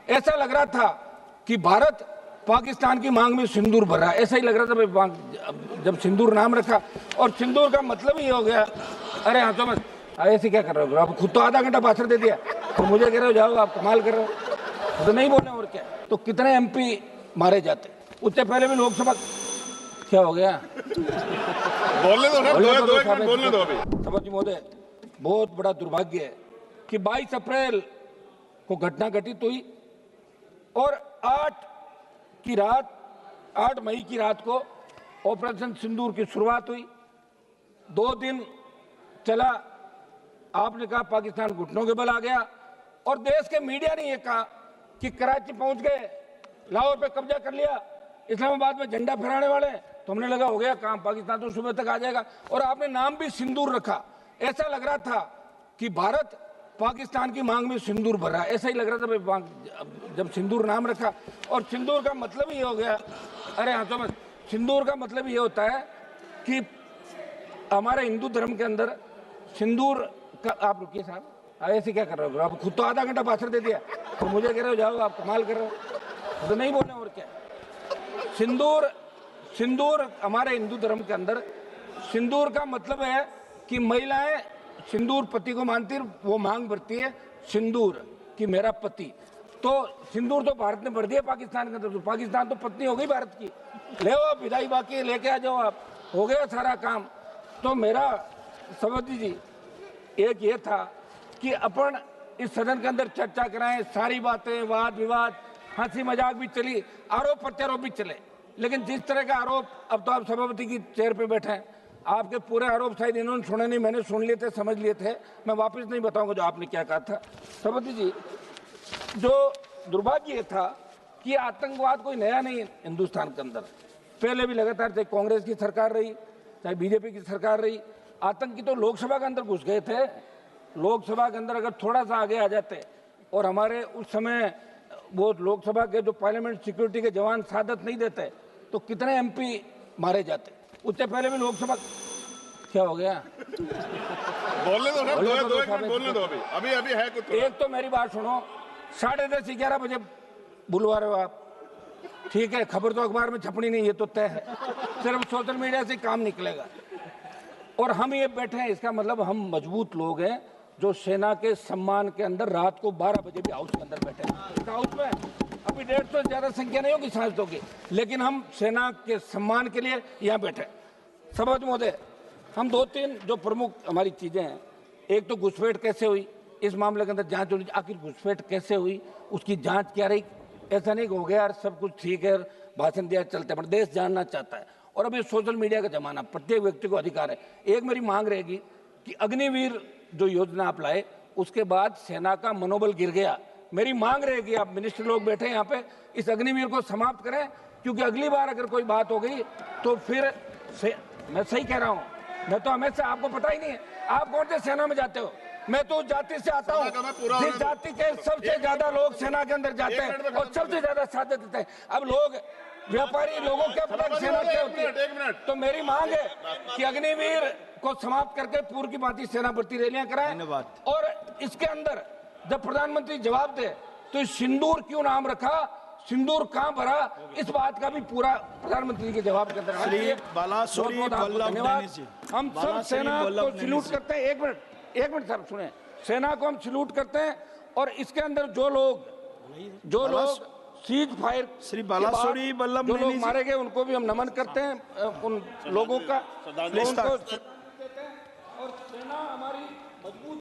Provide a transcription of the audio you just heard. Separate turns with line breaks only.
ऐसा लग रहा था कि भारत पाकिस्तान की मांग में सिंदूर भर रहा है, ऐसा ही लग रहा था भाई जब सिंदूर नाम रखा। और सिंदूर का मतलब ही हो गया, अरे हाँ तो मत ऐसे क्या कर रहे हो, आप खुद तो आधा घंटा भाषण दे दिया तो मुझे कह रहे हो जाओ आप कमाल कर रहे हो, तो नहीं बोलना और क्या। तो कितने एमपी मारे जाते, उससे पहले भी लोकसभा क्या हो गया
बोलने दो अभी।
सभापति महोदय, बहुत बड़ा दुर्भाग्य है कि 22 अप्रैल को घटना घटित हुई और 8 मई की रात को ऑपरेशन सिंदूर की शुरुआत हुई। 2 दिन चला, आपने कहा पाकिस्तान घुटनों के बल आ गया और देश के मीडिया ने यह कहा कि कराची पहुंच गए, लाहौर पे कब्जा कर लिया, इस्लामाबाद में झंडा फहराने वाले, तो हमने लगा हो गया काम, पाकिस्तान तो सुबह तक आ जाएगा। और आपने नाम भी सिंदूर रखा, ऐसा लग रहा था कि भारत पाकिस्तान की मांग में सिंदूर भर रहा है, ऐसा ही लग रहा था भाई जब सिंदूर नाम रखा। और सिंदूर का मतलब ही हो गया, अरे हाँ तो मत सिंदूर का मतलब ये होता है कि हमारे हिंदू धर्म के अंदर सिंदूर का, आप रुकिए साहब, ऐसे क्या कर रहे हो, आप खुद तो आधा घंटा भाषण दे दिया तो मुझे कह रहे हो जाओ आप कमाल कर रहे हो, तो नहीं बोलना और क्या। सिंदूर हमारे हिंदू धर्म के अंदर सिंदूर का मतलब है कि महिलाएं सिंदूर पति को मानती, वो मांग भरती है सिंदूर कि मेरा पति, तो सिंदूर तो भारत ने भर दिया पाकिस्तान के अंदर, तो पाकिस्तान तो पत्नी हो गई भारत की, ले आप विदाई बाकी लेके आ जाओ, आप हो गया सारा काम। तो मेरा सभापति जी एक ये था कि अपन इस सदन के अंदर चर्चा कराएं, सारी बातें, वाद विवाद, हंसी मजाक भी चली, आरोप प्रत्यारोप भी चले, लेकिन जिस तरह का आरोप, अब तो आप सभापति की चेयर पे बैठे हैं, आपके पूरे आरोप शायद इन्होंने सुने नहीं, मैंने सुन लिए थे, समझ लिए थे, मैं वापस नहीं बताऊंगा जो आपने क्या कहा था। सभापति जी, जो दुर्भाग्य था कि आतंकवाद कोई नया नहीं है हिंदुस्तान के अंदर, पहले भी लगातार चाहे कांग्रेस की सरकार रही चाहे बीजेपी की सरकार रही, आतंकी तो लोकसभा के अंदर घुस गए थे। लोकसभा के अंदर अगर थोड़ा सा आगे आ जाते और हमारे उस समय वो लोकसभा के जो पार्लियामेंट सिक्योरिटी के जवान सादत नहीं देते तो कितने एमपी मारे जाते। उससे पहले भी लोकसभा क्या हो गया
बोलने दो अभी है कुछ।
एक तो मेरी बात सुनो, 10:30 11 बजे बुलवा रहे हो आप, ठीक है, खबर तो अखबार में छपनी नहीं, ये तो तय है, सिर्फ सोशल मीडिया से काम निकलेगा। और हम ये बैठे हैं, इसका मतलब हम मजबूत लोग हैं जो सेना के सम्मान के अंदर रात को 12 बजे भी हाउस के अंदर बैठे हैं। इस हाउस में अभी 150 से ज्यादा संख्या नहीं होगी सांसदों की, लेकिन हम सेना के सम्मान के लिए यहाँ बैठे। सभापति महोदय, हम 2-3 जो प्रमुख हमारी चीजें हैं, एक तो घुसपैठ कैसे हुई, इस मामले के अंदर जांच होनी, आखिर घुसपैठ कैसे हुई, उसकी जांच क्या रही। ऐसा नहीं हो गया यार सब कुछ ठीक है, भाषण दिया चलते, पर देश जानना चाहता है। और अभी सोशल मीडिया का जमाना, प्रत्येक व्यक्ति को अधिकार है। एक मेरी मांग रहेगी कि अग्निवीर जो योजना आप लाए, उसके बाद सेना का मनोबल गिर गया, मेरी मांग रहेगी आप मिनिस्टर लोग बैठे यहाँ पे, इस अग्निवीर को समाप्त करें, क्योंकि अगली बार अगर कोई बात हो गई तो फिर मैं सही कह रहा हूँ, मैं तो हमेशा, आपको पता ही नहीं है आप कौन से सेना में जाते हो, मैं तो उस जाति से आता हूँ जिस जाति के सबसे ज्यादा लोग सेना के अंदर जाते हैं और सबसे ज्यादा साथ देते हैं। अब लोग व्यापारी लोगों के पता सेना क्या होती है, तो मेरी मांग है कि अग्निवीर को समाप्त करके पूर्व की भांति सेना भर्ती रैलियां कराएं। और इसके अंदर जब प्रधानमंत्री जवाब दे तो सिंदूर क्यों नाम रखा, सिंदूर कहां भरा, इस बात का भी पूरा प्रधानमंत्री के जवाब के अंदर धन्यवाद। हम सब सेना को सैल्यूट करते हैं। एक मिनट साहब सुने, सेना को हम सैल्यूट करते हैं और इसके अंदर जो लोग सीज फायर
श्री बालासोरी वल्लभ
जो लोग मारे गए उनको भी हम नमन करते हैं, उन लोगों का, और सेना हमारी मजबूत